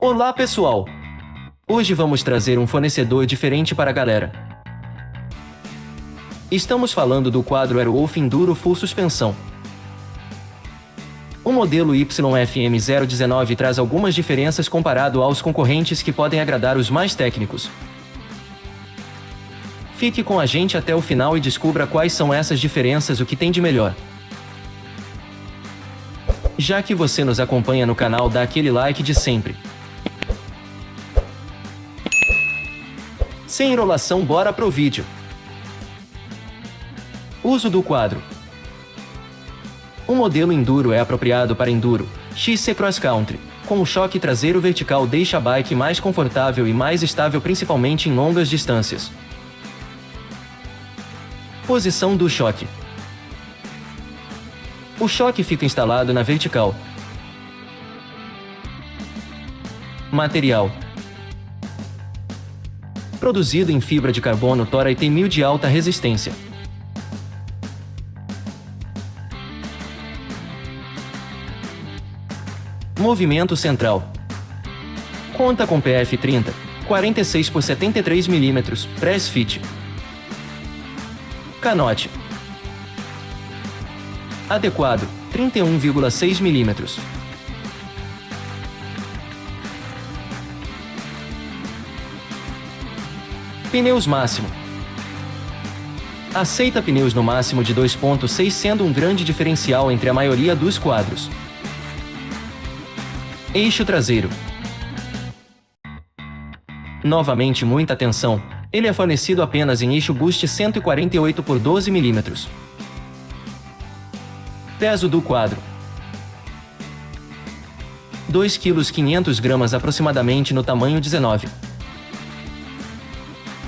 Olá pessoal! Hoje vamos trazer um fornecedor diferente para a galera. Estamos falando do quadro Aerowolf Enduro Full Suspensão. O modelo YFM019 traz algumas diferenças comparado aos concorrentes que podem agradar os mais técnicos. Fique com a gente até o final e descubra quais são essas diferenças, o que tem de melhor. Já que você nos acompanha no canal, dá aquele like de sempre. Sem enrolação, bora pro vídeo. Uso do quadro. O modelo Enduro é apropriado para Enduro, XC Cross Country, com o choque traseiro vertical deixa a bike mais confortável e mais estável, principalmente em longas distâncias. Posição do choque. O choque fica instalado na vertical. Material. Produzido em fibra de carbono Tora e T1000 de alta resistência. Movimento central. Conta com PF30, 46 por 73 mm, press fit. Canote. Adequado, 31,6 mm. Pneus máximo. Aceita pneus no máximo de 2.6, sendo um grande diferencial entre a maioria dos quadros. Eixo traseiro. Novamente, muita atenção, ele é fornecido apenas em eixo Boost 148 por 12 mm. Peso do quadro: 2,5 kg aproximadamente no tamanho 19.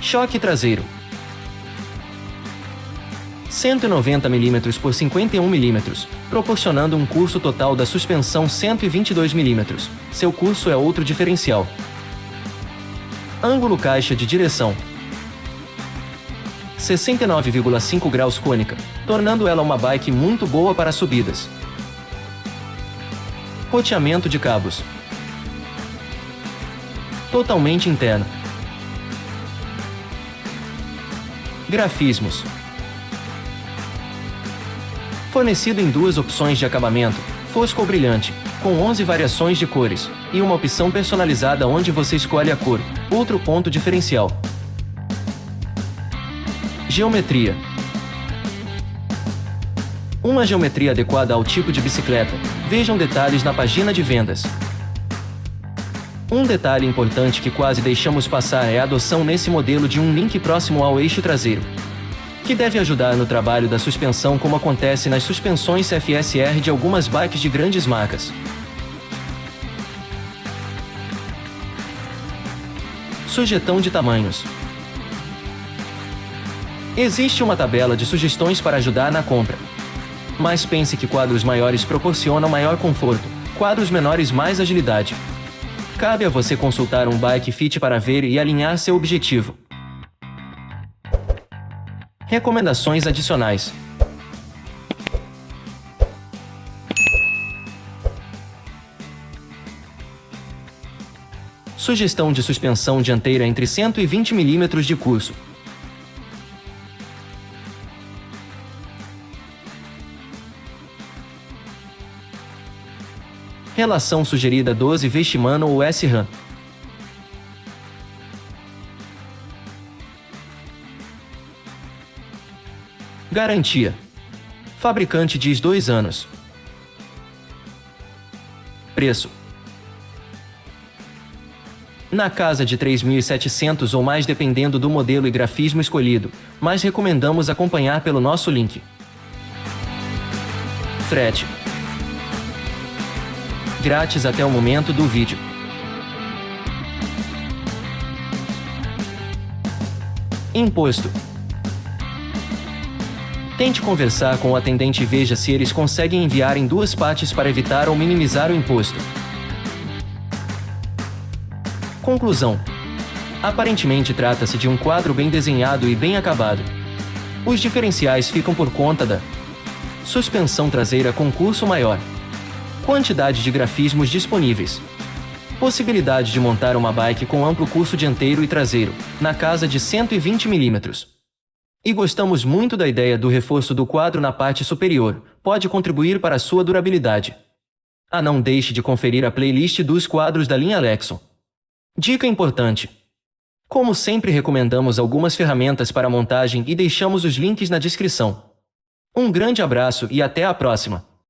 Choque traseiro: 190 mm por 51 mm, proporcionando um curso total da suspensão 122 mm. Seu curso é outro diferencial. Ângulo caixa de direção: 69,5 graus cônica, tornando ela uma bike muito boa para subidas. Roteamento de cabos: totalmente interno. Grafismos: fornecido em duas opções de acabamento, fosco ou brilhante, com 11 variações de cores, e uma opção personalizada onde você escolhe a cor, outro ponto diferencial. Geometria: uma geometria adequada ao tipo de bicicleta. Vejam detalhes na página de vendas. Um detalhe importante que quase deixamos passar é a adoção nesse modelo de um link próximo ao eixo traseiro, que deve ajudar no trabalho da suspensão, como acontece nas suspensões FSR de algumas bikes de grandes marcas. Sugestão de tamanhos: existe uma tabela de sugestões para ajudar na compra. Mas pense que quadros maiores proporcionam maior conforto, quadros menores mais agilidade. Cabe a você consultar um bike fit para ver e alinhar seu objetivo. Recomendações adicionais: sugestão de suspensão dianteira entre 120 mm de curso. Relação sugerida 12V Shimano ou SRAM. Garantia: fabricante diz 2 anos. Preço: na casa de 3.700 ou mais, dependendo do modelo e grafismo escolhido, mas recomendamos acompanhar pelo nosso link. Frete: grátis até o momento do vídeo. Imposto: tente conversar com o atendente e veja se eles conseguem enviar em 2 partes para evitar ou minimizar o imposto. Conclusão: aparentemente trata-se de um quadro bem desenhado e bem acabado. Os diferenciais ficam por conta da suspensão traseira com curso maior, quantidade de grafismos disponíveis, Possibilidade de montar uma bike com amplo curso dianteiro e traseiro, na casa de 120 mm. E gostamos muito da ideia do reforço do quadro na parte superior, pode contribuir para a sua durabilidade. Não deixe de conferir a playlist dos quadros da linha Lexon. Dica importante: como sempre recomendamos algumas ferramentas para montagem e deixamos os links na descrição. Um grande abraço e até a próxima!